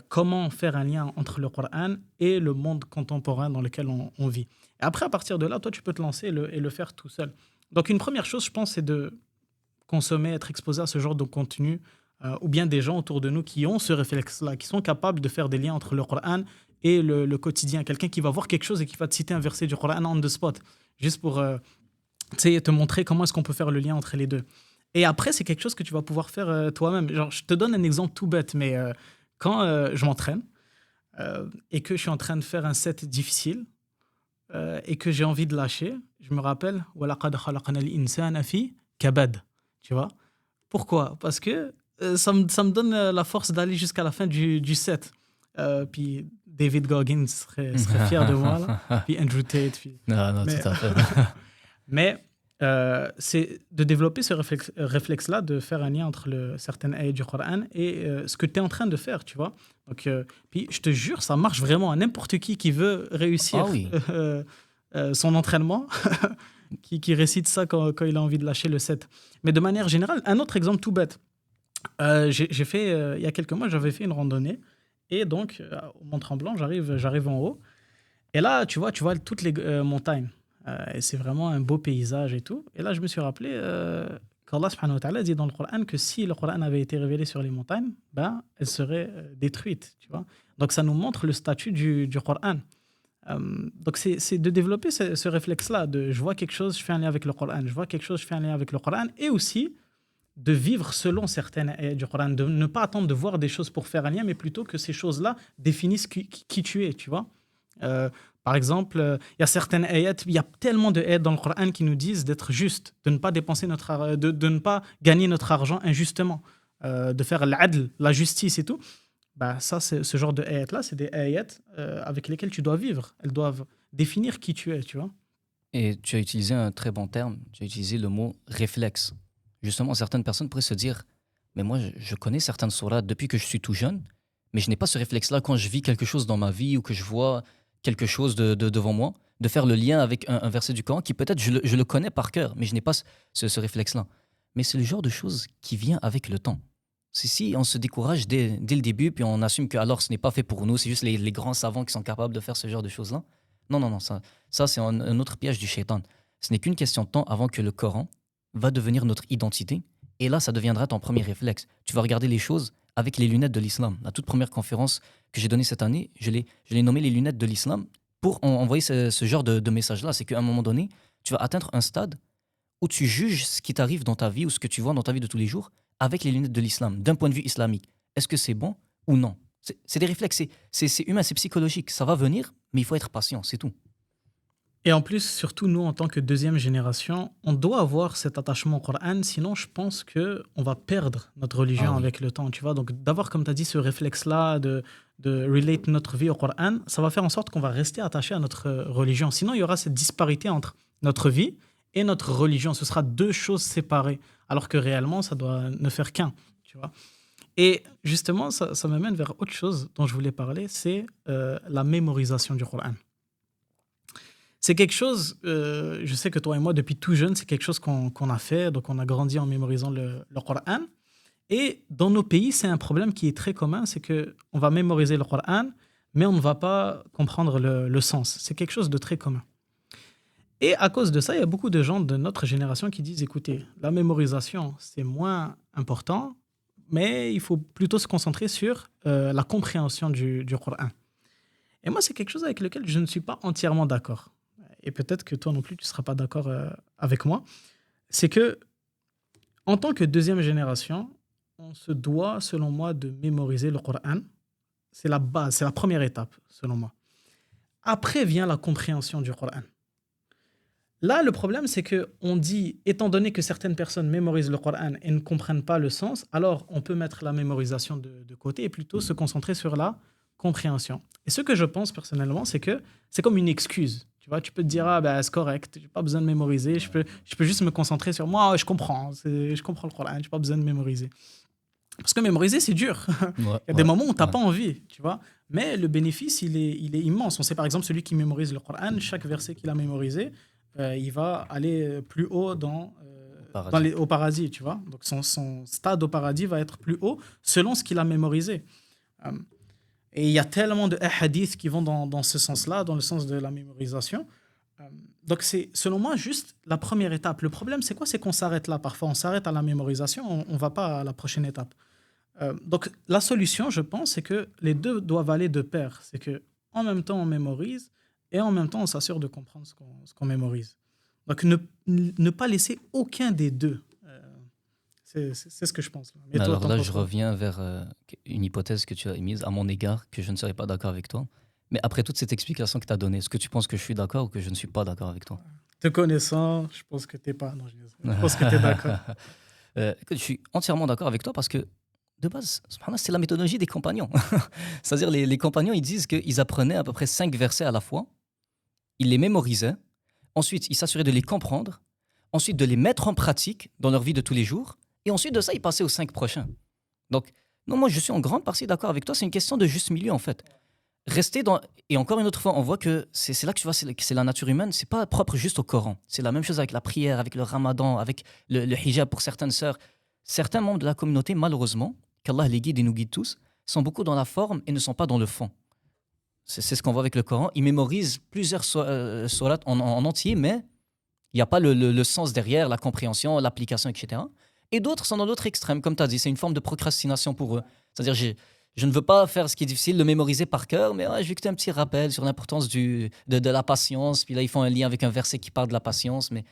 comment faire un lien entre le Coran et le monde contemporain dans lequel on vit. Et après, à partir de là, toi, tu peux te lancer et le faire tout seul. Donc, une première chose, je pense, c'est de consommer, être exposé à ce genre de contenu, ou bien des gens autour de nous qui ont ce réflexe-là, qui sont capables de faire des liens entre le Coran et le quotidien. Quelqu'un qui va voir quelque chose et qui va te citer un verset du Coran on the spot, juste pour te montrer comment est-ce qu'on peut faire le lien entre les deux. Et après, c'est quelque chose que tu vas pouvoir faire toi-même. Genre, je te donne un exemple tout bête, mais quand je m'entraîne et que je suis en train de faire un set difficile et que j'ai envie de lâcher, je me rappelle وَلَقَدْ خَلَقْنَا الْإِنسَانَ فِي كَبَدٍ. Tu vois? Pourquoi? Parce que ça me donne la force d'aller jusqu'à la fin du set. Puis David Goggins serait fier de moi, là. Puis Andrew Tate. Puis... Non, Mais, tout à fait. mais c'est de développer ce réflexe-là, de faire un lien entre certaines ayats du Coran et ce que tu es en train de faire, tu vois. Donc, puis je te jure, ça marche vraiment à n'importe qui veut réussir Ah oui. son entraînement, qui récite ça quand il a envie de lâcher le set. Mais de manière générale, un autre exemple tout bête. J'ai fait, il y a quelques mois, j'avais fait une randonnée. Et donc, au Mont-Tremblant, j'arrive en haut. Et là, tu vois toutes les montagnes. Et c'est vraiment un beau paysage et tout. Et là, je me suis rappelé qu'Allah subhanahu wa ta'ala dit dans le Coran que si le Coran avait été révélé sur les montagnes, ben, elles seraient détruites. Tu vois. Donc, ça nous montre le statut du Coran. Donc, c'est de développer ce réflexe-là de je vois quelque chose, je fais un lien avec le Coran. Je vois quelque chose, je fais un lien avec le Coran. Et aussi de vivre selon certaines ayats du Coran, de ne pas attendre de voir des choses pour faire un lien, mais plutôt que ces choses-là définissent qui tu es, tu vois. Par exemple, il y a certaines ayats, il y a tellement de ayats dans le Coran qui nous disent d'être juste, de ne pas dépenser de ne pas gagner notre argent injustement, de faire l'adl, la justice et tout. Bah, ça, ce genre de ayats-là, c'est des ayats avec lesquels tu dois vivre. Elles doivent définir qui tu es, tu vois. Et tu as utilisé un très bon terme. Tu as utilisé le mot réflexe. Justement, certaines personnes pourraient se dire, mais moi, je connais certaines sourates depuis que je suis tout jeune, mais je n'ai pas ce réflexe-là quand je vis quelque chose dans ma vie ou que je vois quelque chose devant moi, de faire le lien avec un verset du Coran qui peut-être je le connais par cœur, mais je n'ai pas ce réflexe-là. Mais c'est le genre de choses qui vient avec le temps. C'est si on se décourage dès le début, puis on assume que alors ce n'est pas fait pour nous, c'est juste les grands savants qui sont capables de faire ce genre de choses-là. Non, ça c'est un autre piège du shaitan. Ce n'est qu'une question de temps avant que le Coran va devenir notre identité. Et là, ça deviendra ton premier réflexe. Tu vas regarder les choses avec les lunettes de l'islam. La toute première conférence que j'ai donnée cette année, je l'ai nommée les lunettes de l'islam pour envoyer ce genre de message-là. C'est qu'à un moment donné, tu vas atteindre un stade où tu juges ce qui t'arrive dans ta vie ou ce que tu vois dans ta vie de tous les jours avec les lunettes de l'islam, d'un point de vue islamique. Est-ce que c'est bon ou non? C'est des réflexes, c'est humain, c'est psychologique. Ça va venir, mais il faut être patient, c'est tout. Et en plus, surtout nous, en tant que deuxième génération, on doit avoir cet attachement au Coran, sinon je pense qu'on va perdre notre religion avec le temps, tu vois. Donc d'avoir, comme tu as dit, ce réflexe-là de relate notre vie au Coran, ça va faire en sorte qu'on va rester attaché à notre religion. Sinon, il y aura cette disparité entre notre vie et notre religion. Ce sera deux choses séparées, alors que réellement, ça doit ne faire qu'un, tu vois. Et justement, ça m'amène vers autre chose dont je voulais parler, c'est la mémorisation du Coran. C'est quelque chose, je sais que toi et moi, depuis tout jeune, c'est quelque chose qu'on a fait. Donc, on a grandi en mémorisant le Coran. Et dans nos pays, c'est un problème qui est très commun, c'est que on va mémoriser le Coran, mais on ne va pas comprendre le sens. C'est quelque chose de très commun. Et à cause de ça, il y a beaucoup de gens de notre génération qui disent, écoutez, la mémorisation, c'est moins important, mais il faut plutôt se concentrer sur la compréhension du Coran. Et moi, c'est quelque chose avec lequel je ne suis pas entièrement d'accord. Et peut-être que toi non plus, tu ne seras pas d'accord avec moi. C'est que, en tant que deuxième génération, on se doit, selon moi, de mémoriser le Coran. C'est la base, c'est la première étape, selon moi. Après vient la compréhension du Coran. Là, le problème, c'est que on dit, étant donné que certaines personnes mémorisent le Coran et ne comprennent pas le sens, alors on peut mettre la mémorisation de côté et plutôt se concentrer sur la compréhension. Et ce que je pense personnellement, c'est que c'est comme une excuse. Tu vois, tu peux te dire, ah ben c'est correct, j'ai pas besoin de mémoriser, je peux juste me concentrer sur moi, je comprends, je comprends le Coran, j'ai pas besoin de mémoriser. Parce que mémoriser, c'est dur. Ouais, Il y a des ouais, moments où tu n'as ouais. pas envie, tu vois. Mais le bénéfice, il est immense. On sait par exemple, celui qui mémorise le Coran, chaque verset qu'il a mémorisé, il va aller plus haut Au paradis. au paradis, tu vois. Donc son stade au paradis va être plus haut selon ce qu'il a mémorisé. Euh, Et il y a tellement de hadiths qui vont dans ce sens-là, dans le sens de la mémorisation. Euh, Donc c'est, selon moi, juste la première étape. Le problème, c'est quoi? C'est qu'on s'arrête là. Parfois, on s'arrête à la mémorisation, on ne va pas à la prochaine étape. Donc la solution, je pense, c'est que les deux doivent aller de pair. C'est que en même temps, on mémorise et en même temps, on s'assure de comprendre ce qu'on mémorise. Donc ne pas laisser aucun des deux. C'est ce que je pense. Là. Mais Mais toi, alors t'en là, penses je quoi? reviens vers une hypothèse que tu as émise à mon égard, que je ne serais pas d'accord avec toi. Mais après toute cette explication que tu as donnée, est-ce que tu penses que je suis d'accord ou que je ne suis pas d'accord avec toi? Te connaissant, je pense que t'es pas. Non, je pense que tu es d'accord. Écoute, je suis entièrement d'accord avec toi parce que, de base, subhanallah, c'est la méthodologie des compagnons. C'est-à-dire, les compagnons, ils disent qu'ils apprenaient à peu près 5 versets à la fois, ils les mémorisaient, ensuite, ils s'assuraient de les comprendre, ensuite de les mettre en pratique dans leur vie de tous les jours, et ensuite de ça, ils passaient aux 5 prochains. Donc, non, moi, je suis en grande partie d'accord avec toi, c'est une question de juste milieu, en fait. Rester dans... Et encore une autre fois, on voit que c'est là que tu vois, c'est la nature humaine, c'est pas propre juste au Coran. C'est la même chose avec la prière, avec le ramadan, avec le hijab pour certaines sœurs. Certains membres de la communauté, malheureusement, qu'Allah les guide et nous guide tous, sont beaucoup dans la forme et ne sont pas dans le fond. C'est ce qu'on voit avec le Coran. Ils mémorisent plusieurs sourates en entier, mais il n'y a pas le sens derrière, la compréhension, l'application, etc. Et d'autres sont dans l'autre extrême, comme tu as dit, c'est une forme de procrastination pour eux. C'est-à-dire, je ne veux pas faire ce qui est difficile, le mémoriser par cœur, mais ouais, je vais écouter un petit rappel sur l'importance de la patience, puis là, ils font un lien avec un verset qui parle de la patience, mais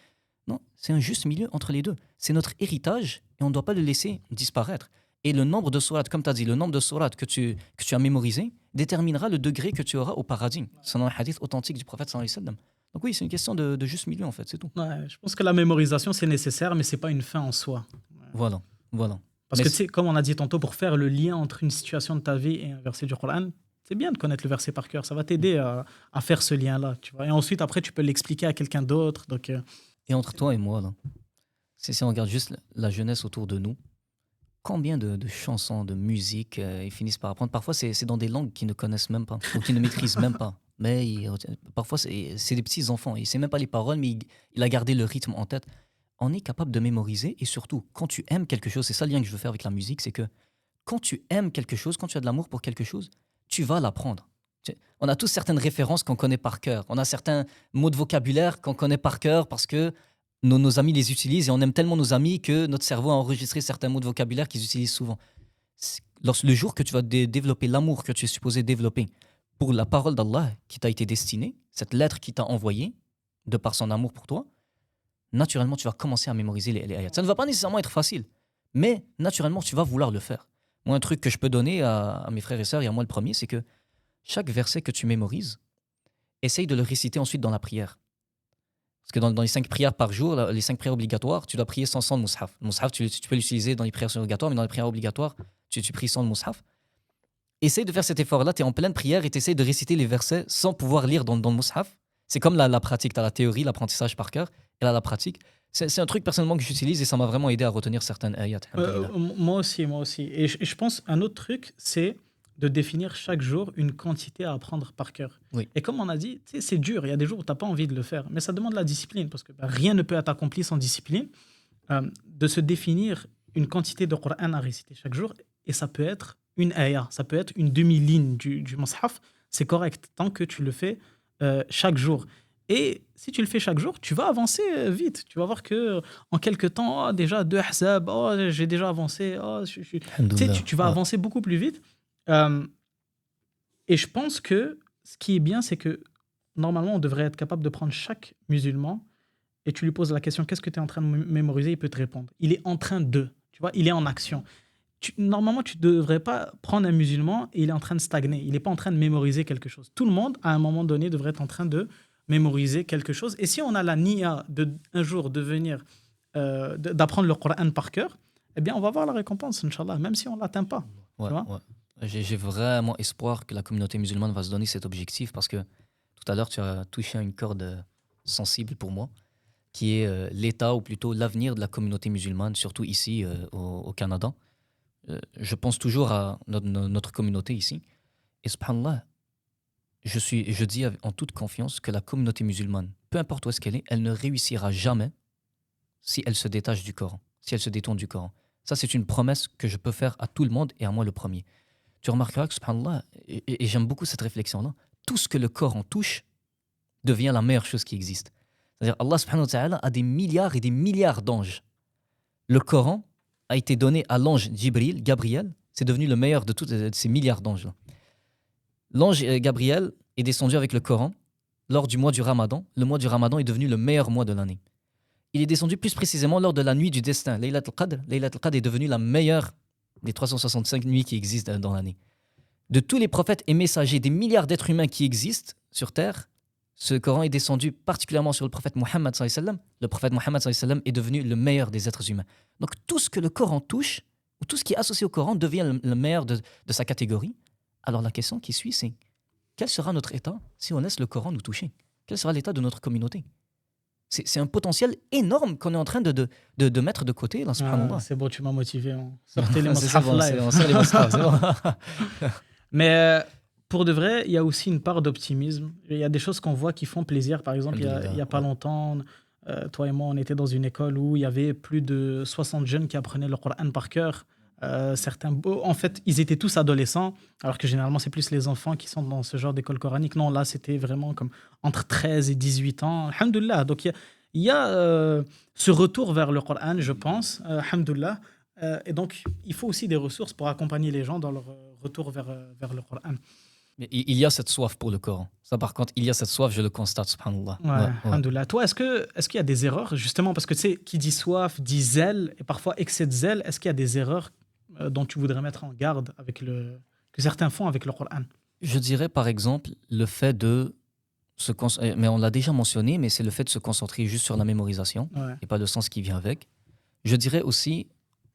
non, c'est un juste milieu entre les deux. C'est notre héritage et on ne doit pas le laisser disparaître. Et le nombre de sourates, comme tu as dit, le nombre de sourates que tu as mémorisé déterminera le degré que tu auras au paradis, selon un hadith authentique du prophète sallallahu alayhi wa sallam. Donc oui, c'est une question de juste milieu, en fait, c'est tout. Ouais, je pense que la mémorisation, c'est nécessaire, mais c'est pas une fin en soi. Voilà, voilà. Parce Mais que, tu sais, comme on a dit tantôt, pour faire le lien entre une situation de ta vie et un verset du Coran, c'est bien de connaître le verset par cœur. Ça va t'aider à faire ce lien-là, tu vois. Et ensuite, après, tu peux l'expliquer à quelqu'un d'autre. Donc, et entre toi et moi, là, si on regarde juste la jeunesse autour de nous, combien de chansons, de musique ils finissent par apprendre? Parfois, c'est dans des langues qu'ils ne connaissent même pas, ou qu'ils ne maîtrisent même pas. Mais parfois, c'est des petits enfants. Il ne sait même pas les paroles, mais il a gardé le rythme en tête. On est capable de mémoriser, et surtout, quand tu aimes quelque chose, c'est ça le lien que je veux faire avec la musique, c'est que quand tu aimes quelque chose, quand tu as de l'amour pour quelque chose, tu vas l'apprendre. On a tous certaines références qu'on connaît par cœur. On a certains mots de vocabulaire qu'on connaît par cœur parce que nos amis les utilisent et on aime tellement nos amis que notre cerveau a enregistré certains mots de vocabulaire qu'ils utilisent souvent. Le jour que tu vas développer l'amour que tu es supposé développer pour la parole d'Allah qui t'a été destinée, cette lettre qui t'a envoyée, de par son amour pour toi, naturellement, tu vas commencer à mémoriser les ayats. Ça ne va pas nécessairement être facile, mais naturellement, tu vas vouloir le faire. Moi, un truc que je peux donner à mes frères et sœurs, et à moi le premier, c'est que chaque verset que tu mémorises, essaye de le réciter ensuite dans la prière. Parce que dans les 5 prières par jour, les 5 prières obligatoires, tu dois prier sans le mushaf. Le mushaf, tu peux l'utiliser dans les prières obligatoires, mais dans les prières obligatoires, tu pries sans le mushaf. Essaye de faire cet effort-là, tu es en pleine prière et tu essayes de réciter les versets sans pouvoir lire dans le mushaf. C'est comme la pratique, tu as la théorie, l'apprentissage par cœur, et là la pratique. C'est un truc personnellement que j'utilise et ça m'a vraiment aidé à retenir certaines ayats. Alhamdulillah. moi aussi, moi aussi. Et je pense un autre truc, c'est de définir chaque jour une quantité à apprendre par cœur. Oui. Et comme on a dit, tu sais, c'est dur. Il y a des jours où tu n'as pas envie de le faire. Mais ça demande la discipline parce que rien ne peut être accompli sans discipline. De se définir une quantité de Coran à réciter chaque jour. Et ça peut être une ayah, ça peut être une demi-ligne du Mus'haf. C'est correct tant que tu le fais chaque jour. Et si tu le fais chaque jour, tu vas avancer vite. Tu vas voir que en quelques temps, oh, déjà 2 ahzab, oh, j'ai déjà avancé. Oh, tu sais, Alhamdoulilah. tu vas Ouais. avancer beaucoup plus vite. Euh, et je pense que ce qui est bien, c'est que normalement, on devrait être capable de prendre chaque musulman et tu lui poses la question, qu'est-ce que tu es en train de mémoriser? Il peut te répondre. Il est en train de, tu vois, il est en action. Normalement, tu ne devrais pas prendre un musulman et il est en train de stagner. Il n'est pas en train de mémoriser quelque chose. Tout le monde, à un moment donné, devrait être en train de mémoriser quelque chose. Et si on a la niya de un jour devenir, d'apprendre le Coran par cœur, eh bien, on va avoir la récompense, Inch'Allah, même si on ne l'atteint pas. Ouais, Tu vois? ouais. J'ai vraiment espoir que la communauté musulmane va se donner cet objectif parce que tout à l'heure, tu as touché à une corde sensible pour moi, qui est l'état ou plutôt l'avenir de la communauté musulmane, surtout ici au Canada. Je pense toujours à notre communauté ici. Et subhanallah, je dis en toute confiance que la communauté musulmane, peu importe où est-ce qu'elle est, elle ne réussira jamais si elle se détache du Coran, si elle se détourne du Coran. Ça, c'est une promesse que je peux faire à tout le monde et à moi le premier. Tu remarqueras que, subhanallah, et j'aime beaucoup cette réflexion-là, tout ce que le Coran touche devient la meilleure chose qui existe. C'est-à-dire, Allah subhanahu wa ta'ala a des milliards et des milliards d'anges. Le Coran a été donné à l'ange Jibril, Gabriel, c'est devenu le meilleur de tous ces milliards d'anges-là. L'ange Gabriel est descendu avec le Coran lors du mois du Ramadan. Le mois du Ramadan est devenu le meilleur mois de l'année. Il est descendu plus précisément lors de la nuit du destin. Laylat al-Qadr. Laylat al-Qadr est devenue la meilleure des 365 nuits qui existent dans l'année. De tous les prophètes et messagers, des milliards d'êtres humains qui existent sur Terre, ce Coran est descendu particulièrement sur le prophète Mohammed sallallahu alayhi wa sallam. Le prophète Mohammed sallallahu alayhi wa sallam est devenu le meilleur des êtres humains. Donc tout ce que le Coran touche, ou tout ce qui est associé au Coran devient le meilleur de sa catégorie. Alors la question qui suit, c'est quel sera notre état si on laisse le Coran nous toucher? Quel sera l'état de notre communauté? C'est un potentiel énorme qu'on est en train de mettre de côté, là, subhanallah. C'est beau, tu m'as motivé. Sortez les C'est ça, Mus'haf bon, live. on sort les Mus'haf, c'est bon. Mais pour de vrai, il y a aussi une part d'optimisme. Il y a des choses qu'on voit qui font plaisir. Par exemple, il y a pas longtemps, toi et moi, on était dans une école où il y avait plus de 60 jeunes qui apprenaient le Coran par cœur. Certains, en fait, ils étaient tous adolescents, alors que généralement, c'est plus les enfants qui sont dans ce genre d'école coranique. Non, là, c'était vraiment comme entre 13 et 18 ans. Alhamdoulilah. Donc, il y a ce retour vers le Coran, je pense. Alhamdoulilah. Et donc, il faut aussi des ressources pour accompagner les gens dans leur retour vers le Coran. Mais il y a cette soif pour le Coran. Ça, par contre, il y a cette soif, je le constate, subhanallah. Ouais, alhamdoulilah. Toi, est-ce qu'il y a des erreurs, justement, parce que tu sais, qui dit soif, dit zèle, et parfois excès de zèle, est-ce qu'il y a des erreurs dont tu voudrais mettre en garde que certains font avec le Coran? Je dirais, par exemple, le fait de se concentrer, mais on l'a déjà mentionné, mais c'est le fait de se concentrer juste sur la mémorisation et pas le sens qui vient avec. Je dirais aussi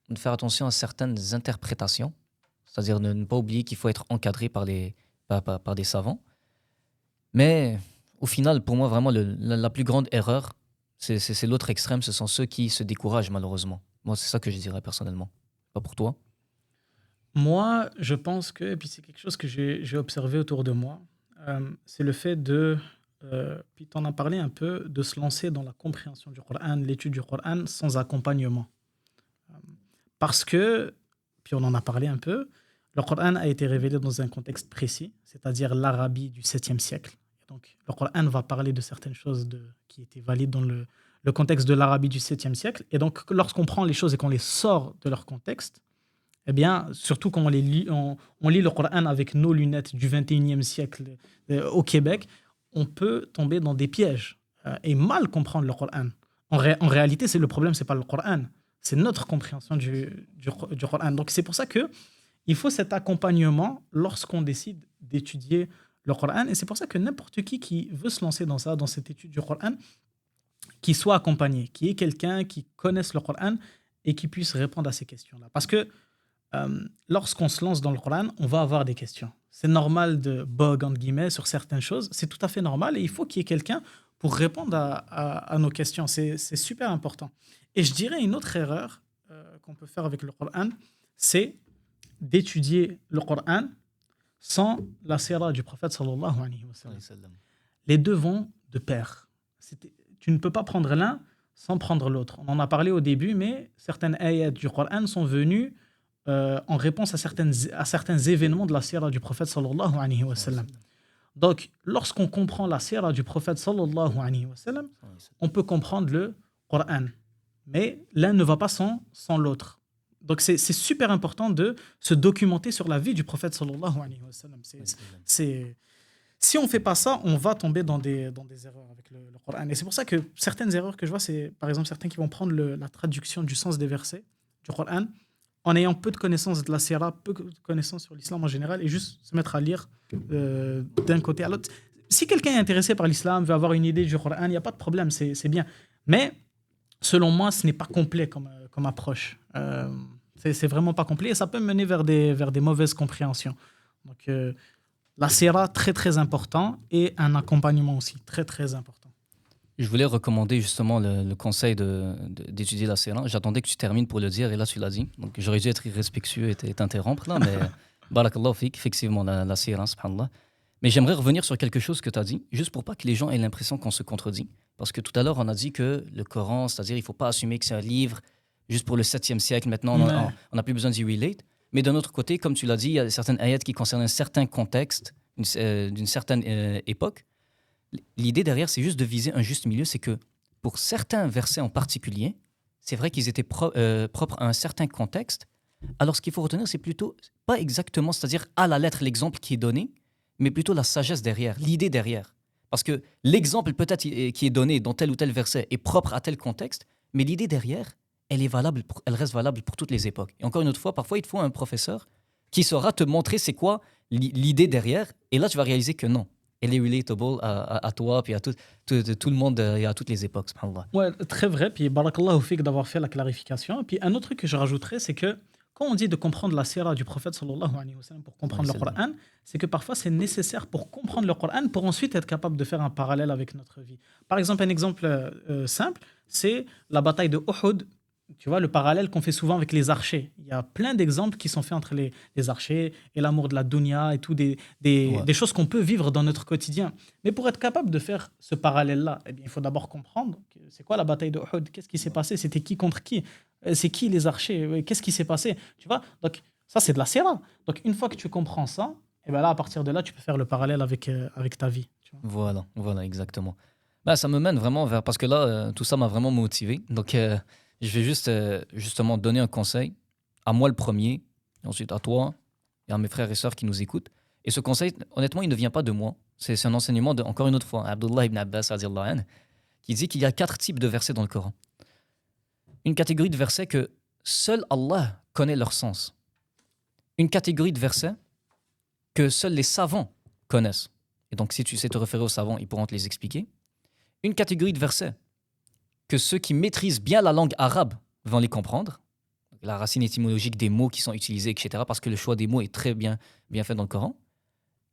de faire attention à certaines interprétations, c'est-à-dire ne pas oublier qu'il faut être encadré par des savants. Mais au final, pour moi, vraiment, la plus grande erreur, c'est l'autre extrême, ce sont ceux qui se découragent malheureusement. Moi, c'est ça que je dirais personnellement. Pas pour toi? Moi, je pense que, et puis c'est quelque chose que j'ai observé autour de moi, c'est le fait puis tu en as parlé un peu, de se lancer dans la compréhension du Coran, l'étude du Coran sans accompagnement. Parce que, puis on en a parlé un peu, le Coran a été révélé dans un contexte précis, c'est-à-dire l'Arabie du 7e siècle. Et donc, le Coran va parler de certaines choses qui étaient valides dans le contexte de l'Arabie du 7e siècle. Et donc, lorsqu'on prend les choses et qu'on les sort de leur contexte, eh bien, surtout quand on lit le Coran avec nos lunettes du 21e siècle au Québec, on peut tomber dans des pièges et mal comprendre le Coran. En réalité, le problème, ce n'est pas le Coran, c'est notre compréhension du Coran. Donc, c'est pour ça qu'il faut cet accompagnement lorsqu'on décide d'étudier le Coran. Et c'est pour ça que n'importe qui veut se lancer dans cette étude du Coran, qui soit accompagné, qui est quelqu'un qui connaisse le Coran et qui puisse répondre à ces questions-là. Parce que lorsqu'on se lance dans le Coran, on va avoir des questions. C'est normal de bug, entre guillemets, sur certaines choses. C'est tout à fait normal et il faut qu'il y ait quelqu'un pour répondre à nos questions. C'est super important. Et je dirais une autre erreur qu'on peut faire avec le Coran, c'est d'étudier le Coran sans la sira du prophète sallallahu alayhi wa sallam. Les deux vont de pair. Tu ne peux pas prendre l'un sans prendre l'autre. On en a parlé au début, mais certaines ayats du Coran sont venues en réponse à certains événements de la sira du prophète sallallahu alayhi wa sallam. Donc, lorsqu'on comprend la sira du prophète sallallahu alayhi wa sallam, on peut comprendre le Coran. Mais l'un ne va pas sans l'autre. Donc, c'est super important de se documenter sur la vie du prophète sallallahu alayhi wa sallam. Si on ne fait pas ça, on va tomber dans des erreurs avec le Coran. Et c'est pour ça que certaines erreurs que je vois, c'est par exemple certains qui vont prendre la traduction du sens des versets du Coran en ayant peu de connaissances de la sira, peu de connaissances sur l'islam en général, et juste se mettre à lire d'un côté à l'autre. Si quelqu'un est intéressé par l'islam, veut avoir une idée du Coran, il n'y a pas de problème, c'est bien. Mais selon moi, ce n'est pas complet comme approche. C'est vraiment pas complet et ça peut mener vers des mauvaises compréhensions. Donc, la sira, très très important, et un accompagnement aussi, très très important. Je voulais recommander justement le conseil d'étudier la sira. J'attendais que tu termines pour le dire et là tu l'as dit. Donc j'aurais dû être irrespectueux et t'interrompre là, mais barakallahu fik, effectivement la sira, subhanallah. Mais j'aimerais revenir sur quelque chose que tu as dit, juste pour pas que les gens aient l'impression qu'on se contredit. Parce que tout à l'heure, on a dit que le Coran, c'est-à-dire il ne faut pas assumer que c'est un livre juste pour le 7e siècle. Maintenant, on n'a plus besoin d'y relate. Mais d'un autre côté, comme tu l'as dit, il y a certaines ayats qui concernent un certain contexte, d'une certaine époque. L'idée derrière, c'est juste de viser un juste milieu. C'est que pour certains versets en particulier, c'est vrai qu'ils étaient propres à un certain contexte. Alors ce qu'il faut retenir, c'est plutôt pas exactement, c'est-à-dire à la lettre l'exemple qui est donné, mais plutôt la sagesse derrière, l'idée derrière. Parce que l'exemple peut-être qui est donné dans tel ou tel verset est propre à tel contexte, mais l'idée derrière, elle reste valable pour toutes les époques. Et encore une autre fois, parfois, il te faut un professeur qui saura te montrer c'est quoi l'idée derrière. Et là, tu vas réaliser que non, elle est relatable à toi, puis à tout le monde et à toutes les époques, subhanallah. Ouais, très vrai. Puis, barakallahu fik d'avoir fait la clarification. Puis, un autre truc que je rajouterais, c'est que quand on dit de comprendre la sira du prophète sallallahu alayhi wa sallam pour comprendre le Coran, c'est que parfois c'est nécessaire pour comprendre le Coran pour ensuite être capable de faire un parallèle avec notre vie. Par exemple, un exemple simple, c'est la bataille de Uhud. Tu vois, le parallèle qu'on fait souvent avec les archers. Il y a plein d'exemples qui sont faits entre les archers et l'amour de la dunya et tout, des choses qu'on peut vivre dans notre quotidien. Mais pour être capable de faire ce parallèle-là, eh bien, il faut d'abord comprendre c'est quoi la bataille de Uhud, qu'est-ce qui s'est passé, c'était qui contre qui, c'est qui les archers, qu'est-ce qui s'est passé. Tu vois, donc ça, c'est de la sira. Donc, une fois que tu comprends ça, et bien là, à partir de là, tu peux faire le parallèle avec ta vie. Tu vois. Voilà, exactement. Bah, ça me mène vraiment vers... Parce que là, tout ça m'a vraiment motivé. Donc... je vais juste justement donner un conseil, à moi le premier, et ensuite à toi et à mes frères et sœurs qui nous écoutent. Et ce conseil, honnêtement, il ne vient pas de moi. C'est un enseignement, encore une autre fois, Abdullah ibn Abbas, qui dit qu'il y a 4 types de versets dans le Coran. Une catégorie de versets que seul Allah connaît leur sens. Une catégorie de versets que seuls les savants connaissent. Et donc, si tu sais te référer aux savants, ils pourront te les expliquer. Une catégorie de versets que ceux qui maîtrisent bien la langue arabe vont les comprendre, la racine étymologique des mots qui sont utilisés, etc., parce que le choix des mots est très bien fait dans le Coran.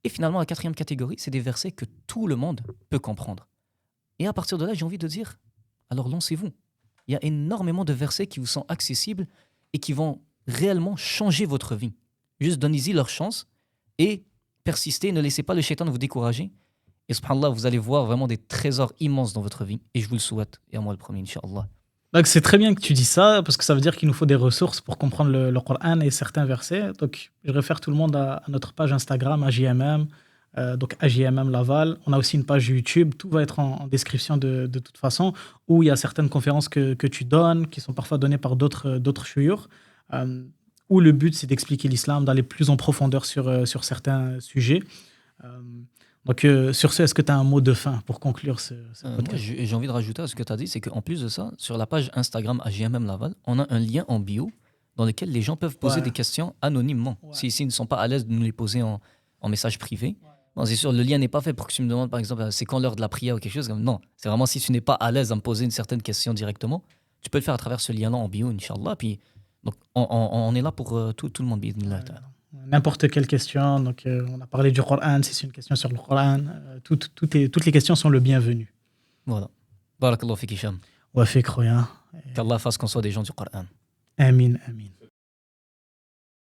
Et finalement, la 4e catégorie, c'est des versets que tout le monde peut comprendre. Et à partir de là, j'ai envie de dire, alors lancez-vous. Il y a énormément de versets qui vous sont accessibles et qui vont réellement changer votre vie. Juste donnez-y leur chance et persistez, ne laissez pas le shaitan vous décourager. Et subhanallah, vous allez voir vraiment des trésors immenses dans votre vie. Et je vous le souhaite. Et à moi le premier, Inch'Allah. Donc c'est très bien que tu dis ça, parce que ça veut dire qu'il nous faut des ressources pour comprendre le Coran et certains versets. Donc je réfère tout le monde à notre page Instagram, AJMM, donc AJMM Laval. On a aussi une page YouTube. Tout va être en description de toute façon, où il y a certaines conférences que tu donnes, qui sont parfois données par d'autres chouyours, où le but c'est d'expliquer l'islam, d'aller plus en profondeur sur certains sujets. Donc, sur ce, est-ce que tu as un mot de fin pour conclure ce podcast? Moi, j'ai envie de rajouter à ce que tu as dit, c'est qu'en plus de ça, sur la page Instagram AJMM Laval, on a un lien en bio dans lequel les gens peuvent poser des questions anonymement. S'ils ne sont pas à l'aise de nous les poser en message privé. Non, c'est sûr, le lien n'est pas fait pour que tu me demandes, par exemple, c'est quand l'heure de la prière ou quelque chose. Non, c'est vraiment si tu n'es pas à l'aise à me poser une certaine question directement, tu peux le faire à travers ce lien-là en bio, Inch'Allah. Puis, donc, on est là pour tout le monde. N'importe quelle question. Donc, on a parlé du Coran, si c'est une question sur le Coran. Toutes les questions sont le bienvenu. Voilà. Barakallahu fik Hicham. Wa fik Roya. Qu'Allah fasse qu'on soit des gens du Coran. Amin, amin.